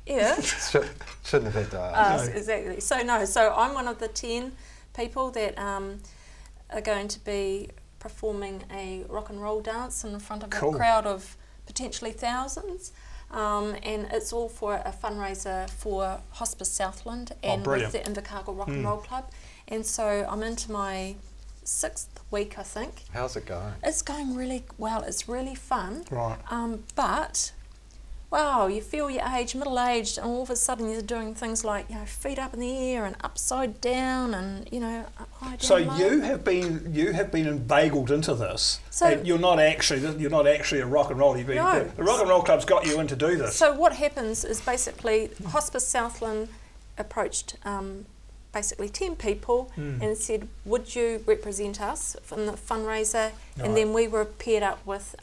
Yeah. Shouldn't have had to ask. Exactly. So I'm one of the 10 people that are going to be performing a rock and roll dance in front of a crowd of potentially thousands, and it's all for a fundraiser for Hospice Southland and with the Invercargill Rock and Roll Club. And so I'm into my 6th week, I think. How's it going? It's going really well. It's really fun. Right. But wow, you feel your age, middle-aged, and all of a sudden you're doing things like, you know, feet up in the air and upside down, and you know, up high down. So low. you have been inveigled into this. So you're not actually a rock and roll. The rock and roll club's got you in to do this. So what happens is basically Hospice Southland approached basically 10 people and said, would you represent us in the fundraiser? Right. And then we were paired up with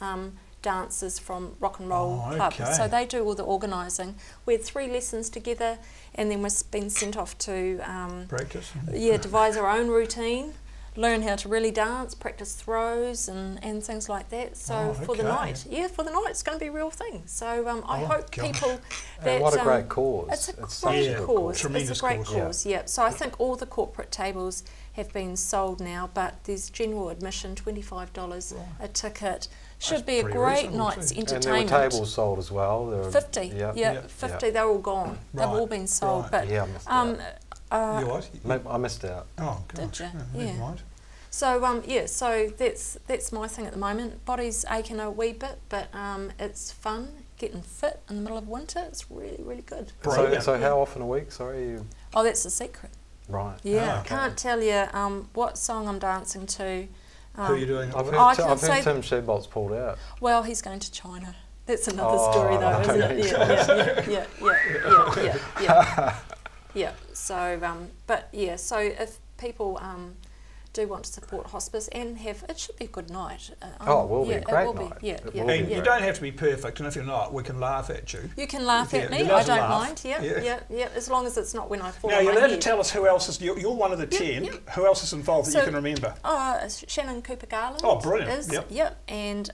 dancers from Rock and Roll Club. Okay. So they do all the organising. We had 3 lessons together, and then we've been sent off to practice. Yeah, devise our own routine, learn how to really dance, practice throws and things like that. So for the night, it's going to be a real thing. So I hope people that what a great cause. It's a great cause. Tremendous it's a great cause. cause. Yeah. So I think all the corporate tables have been sold now, but there's general admission, $25 a ticket. Should be a great night's entertainment. And there were tables sold as well. There were 50. Yeah, 50. They're all gone. They've all been sold. Right. But yeah, you what? I missed out. Oh, gosh. Did you? Never mind. So so that's my thing at the moment. Body's aching a wee bit, but it's fun. Getting fit in the middle of winter. It's really, really good. So how often a week? Sorry. Oh, that's the secret. Right. Yeah, I can't tell you what song I'm dancing to. Who are you doing? I've heard Tim Shedbolt's pulled out. Well, he's going to China. That's another story, though, isn't it? Yeah. So, but yeah. So if people do want to support hospice and it should be a good night. It will be a great night. You don't have to be perfect, and if you're not, we can laugh at you. You can laugh at me. I don't mind. Yeah. As long as it's not when I fall. Now you're allowed to tell us who else is. You're one of the 10. Who else is involved that you can remember? Shannon Cooper Garland. Oh, brilliant! Is, and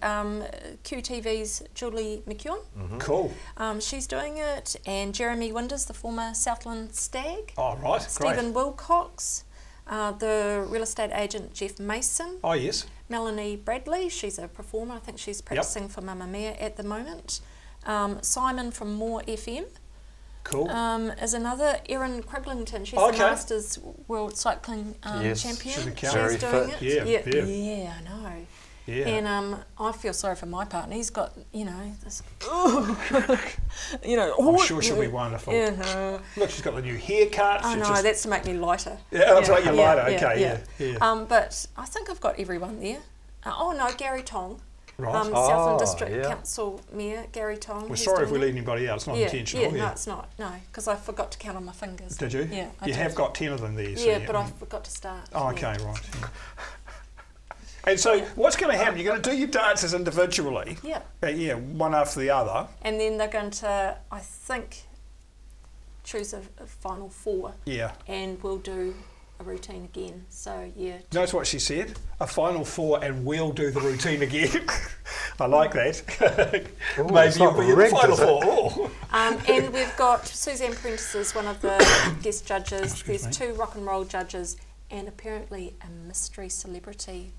QTV's Julie McEwen. Cool. She's doing it, and Jeremy Winders, the former Southland Stag. Oh, right. Stephen Wilcox. The real estate agent Jeff Mason. Oh, yes. Melanie Bradley, she's a performer. I think she's practicing for Mamma Mia at the moment. Simon from More FM. Cool. Is another. Erin Cruglington, she's the Masters World Cycling champion. She's doing it. Yeah, I know. Yeah. And I feel sorry for my partner. He's got, this. I'm sure she'll be wonderful. Yeah. Look, she's got the new haircut. I know, that's to make me lighter. Yeah, that's right, you're lighter. Okay, yeah. But I think I've got everyone there. Gary Tong. Right. Southland District Council Mayor Gary Tong. We're sorry if we leave anybody out. It's not intentional. No, it's not. No, because I forgot to count on my fingers. Did you? Yeah. You have got 10 of them there. So yeah, but I forgot to start. Oh, okay, right. And so what's going to happen? You're going to do your dances individually. Yeah. Yeah, one after the other. And then they're going to, I think, choose a final 4. Yeah. And we'll do a routine again. So, yeah. Notice what she said? A final 4 and we'll do the routine again. I like that. Ooh, Maybe you'll be in the rigged, final is it? 4. And we've got Suzanne Prentice is one of the guest judges. There's 2 rock and roll judges and apparently a mystery celebrity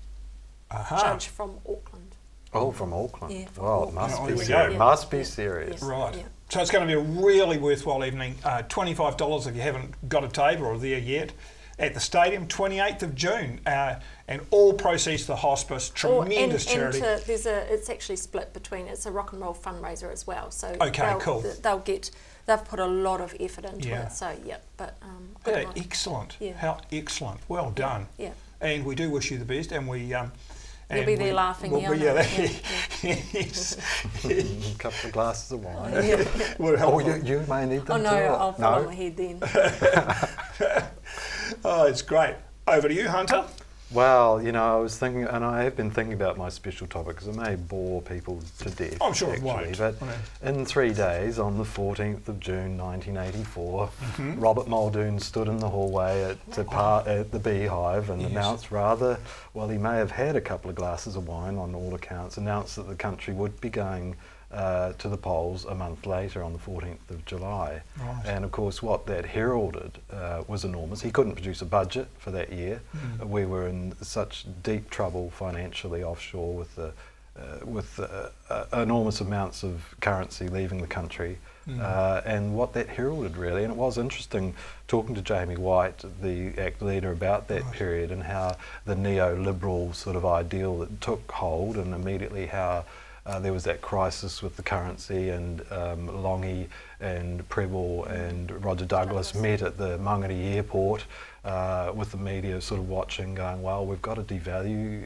judge from Auckland. Oh, from Auckland. Yeah, from Well, it Auckland. must Oh, be here we serious. go. Must be serious. Yeah. Right. Yeah. So it's going to be a really worthwhile evening. $25 if you haven't got a table or there yet. At the stadium, 28th of June. And all proceeds to the hospice. Tremendous charity. It's actually split between, it's a rock and roll fundraiser as well. So Okay, cool. They've put a lot of effort into Yeah. it. So, yeah. But, Yeah, good luck. excellent. Yeah. How excellent. Well done. Yeah. And we do wish you the best. And we... You'll be there laughing, well, yeah. Yes. A couple of glasses of wine. Yeah. Would help. Oh, you may need them Oh no, too. I'll follow my head then. Oh, it's great. Over to you, Hunter. Well, you know, I was thinking, and I have been thinking about my special topic because it may bore people to death. I'm sure actually, it won't. But I know. in 3 days, on the 14th of June 1984, Mm-hmm. Robert Muldoon stood in the hallway at the Beehive and Yes. announced he may have had a couple of glasses of wine on all accounts, announced that the country would be going to the polls a month later on the 14th of July. Right. And of course what that heralded was enormous. He couldn't produce a budget for that year. We were in such deep trouble financially offshore with enormous amounts of currency leaving the country. And what that heralded really, and it was interesting talking to Jamie White, the ACT leader, about that period and how the neoliberal sort of ideal that took hold, and immediately how there was that crisis with the currency, and Longy and Prebble and Roger Douglas met at the Mangere airport with the media sort of watching, going, well, we've got to devalue,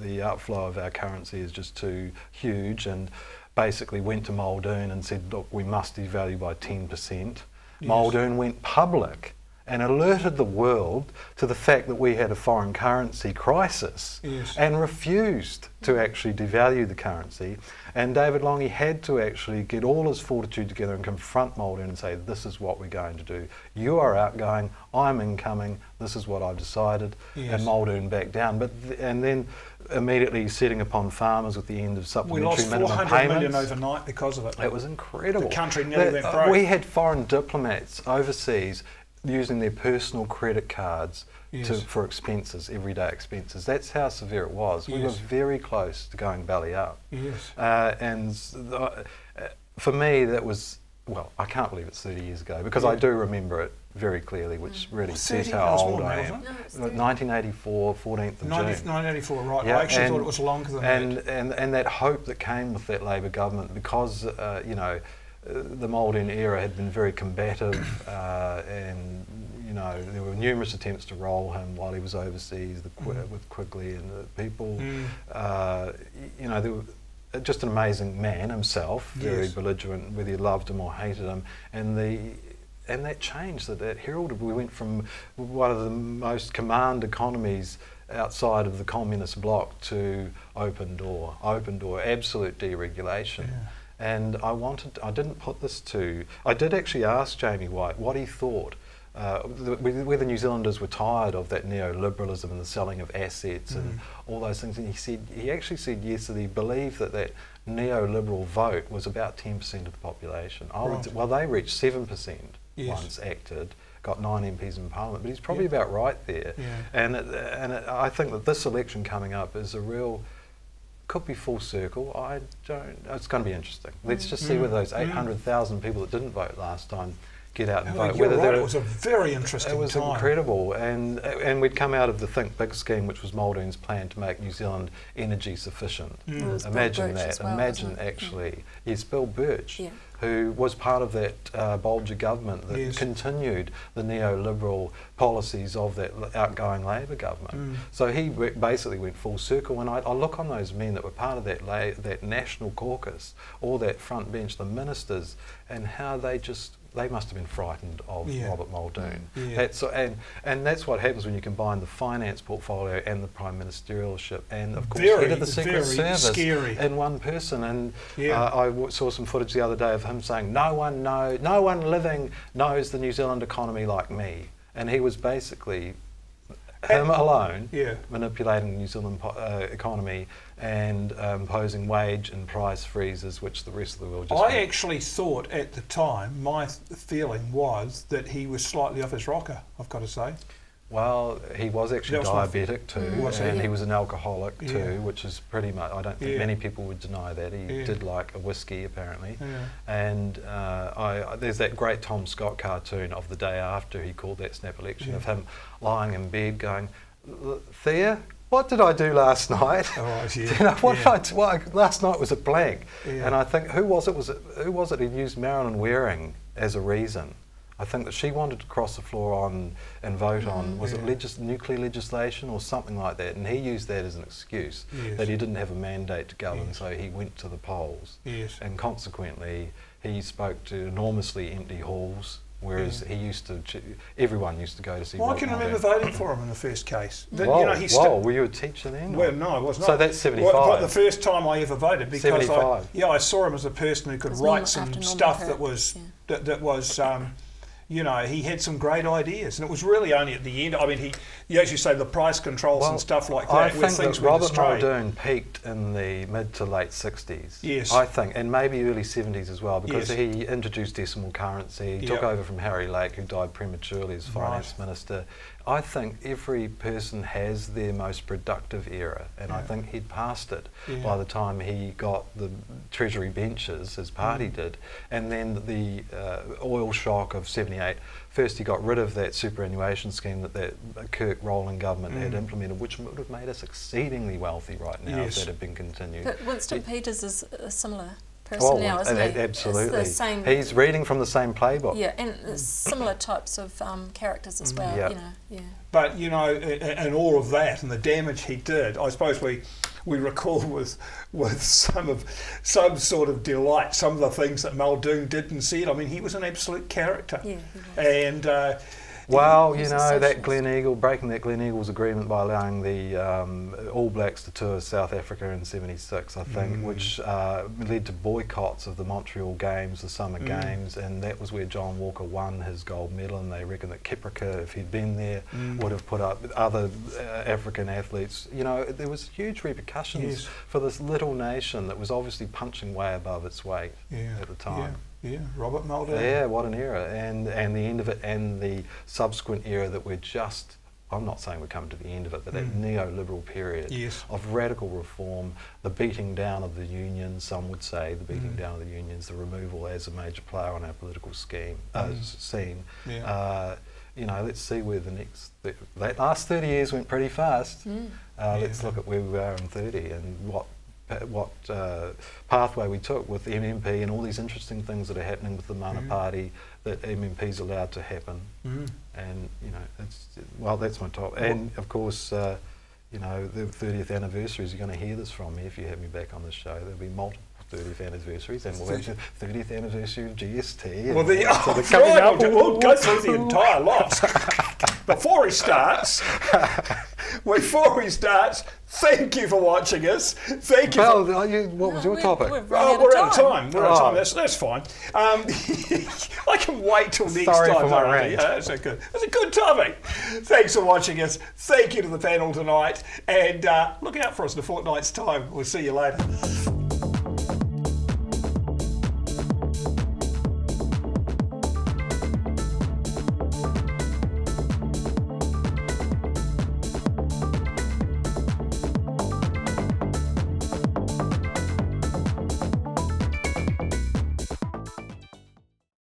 the outflow of our currency is just too huge, and basically went to Muldoon and said, look, we must devalue by 10%. Yes. Muldoon went public and alerted the world to the fact that we had a foreign currency crisis. Yes. And refused to actually devalue the currency. And David Longy had to actually get all his fortitude together and confront Muldoon and say, this is what we're going to do. You are outgoing, I'm incoming, this is what I've decided. Yes. And Muldoon backed down. And then immediately setting upon farmers with the end of supplementary minimum payments. We lost 400 million overnight because of it. It was incredible. The country nearly went broke. We had foreign diplomats overseas using their personal credit cards for expenses, everyday expenses. That's how severe it was. We were very close to going belly up. Yes. For me, that was, well, I can't believe it's 30 years ago, because I do remember it very clearly, which really says how old I am. No, it's 1984, 14th of June. 1984, right. Yeah, I actually thought it was longer than that. And that hope that came with that Labor government, because, the Muldoon era had been very combative, and there were numerous attempts to roll him while he was overseas with Quigley and the people. There were just an amazing man himself, very belligerent, whether you loved him or hated him, and that changed, that heralded. We went from one of the most command economies outside of the communist bloc to open door, absolute deregulation. Yeah. And I did actually ask Jamie White what he thought, whether New Zealanders were tired of that neoliberalism and the selling of assets and all those things. And he actually said yes, that he believed that neoliberal vote was about 10% of the population. Well, they reached 7% once acted, got 9 MPs in Parliament, but he's probably about right there. Yeah. I think that this election coming up is a real... could be full circle. It's going to be interesting. Let's just see whether those 800,000 people that didn't vote last time get out and vote. You're right, it was a very interesting time. It was incredible, and we'd come out of the Think Big scheme, which was Muldoon's plan to make New Zealand energy sufficient. Imagine that. Well, imagine actually, yes, Bill Birch, who was part of that Bolger government that continued the neoliberal policies of that outgoing Labor government. So he basically went full circle. When I look on those men that were part of that national caucus, or that front bench, the ministers, and how they just they must have been frightened of Robert Muldoon. Yeah. And that's what happens when you combine the finance portfolio and the prime ministerialship, and of course Very, head of the Secret very Service scary. in one person. And Yeah. I saw some footage the other day of him saying, no one living knows the New Zealand economy like me. And he was basically him alone manipulating the New Zealand economy and imposing wage and price freezes, which the rest of the world just... I actually thought at the time, my feeling was that he was slightly off his rocker, I've got to say. Well, he was actually diabetic too, Was he? and he was an alcoholic too, Yeah. which is pretty much, I don't think many people would deny that. He did like a whiskey apparently. And there's that great Tom Scott cartoon of the day after he called that snap election of him lying in bed going, Thea, what did I do last night? You know, what did I do? Well, last night was a blank. And I think, who was it who used Marilyn Waring as a reason? I think that she wanted to cross the floor on and vote on, was it nuclear legislation or something like that, and he used that as an excuse that he didn't have a mandate to govern, so he went to the polls. And consequently, he spoke to enormously empty halls, whereas everyone used to go to see. Well, I can remember voting for him in the first case. Were you a teacher then? Well, no, I was not. So that's 75. Well, the first time I ever voted, because 75. I saw him as a person who could write some stuff that was you know, he had some great ideas, and it was really only at the end. I mean, he as you say, the price controls and stuff like that. I think that Robert Muldoon peaked in the mid to late 60s. Yes. I think, and maybe early 70s as well, because he introduced decimal currency, took over from Harry Lake, who died prematurely as finance minister. I think every person has their most productive era, and I think he'd passed it by the time he got the Treasury benches, his party did, and then the oil shock of 78. First he got rid of that superannuation scheme that Kirk Rowling government had implemented, which would have made us exceedingly wealthy right now if that had been continued. But Winston Peters is a similar person now, isn't he? Absolutely. It's the same, he's reading from the same playbook. Yeah, and similar types of characters as well. You know, But you know, and all of that and the damage he did, I suppose we recall with some sort of delight some of the things that Muldoon did and said. I mean, he was an absolute character. Yeah, he was. And well, you know, that breaking that Gleneagles agreement by allowing the All Blacks to tour South Africa in '76, I think, which led to boycotts of the Montreal Games, the Summer Games, and that was where John Walker won his gold medal, and they reckon that Keprika, if he'd been there, would have put up other African athletes. You know, there was huge repercussions for this little nation that was obviously punching way above its weight at the time. Yeah, Robert Muldoon. Yeah, what an era, and the end of it, and the subsequent era that we're just, I'm not saying we're coming to the end of it, but that neoliberal period of radical reform, the beating down of the unions, some would say, the beating down of the unions, the removal as a major player on our political scene. You know, let's see where the next, that last 30 years went pretty fast. Let's look at where we are in 30 and what pathway we took with the MMP and all these interesting things that are happening with the Mana Party that MMP's allowed to happen. And you know, that's my top. And of course, you know, the 30th anniversaries, you're going to hear this from me if you have me back on the show. There'll be multiple 30th anniversaries, and we'll have the 30th anniversary of GST. Well, we'll go through the entire lot. Before he starts, thank you for watching us. Thank you. What was your topic? We're out of time. We're out of time. That's fine. I can wait till next time. Sorry for my rant. That's a good topic. Thanks for watching us. Thank you to the panel tonight, and look out for us in a fortnight's time. We'll see you later.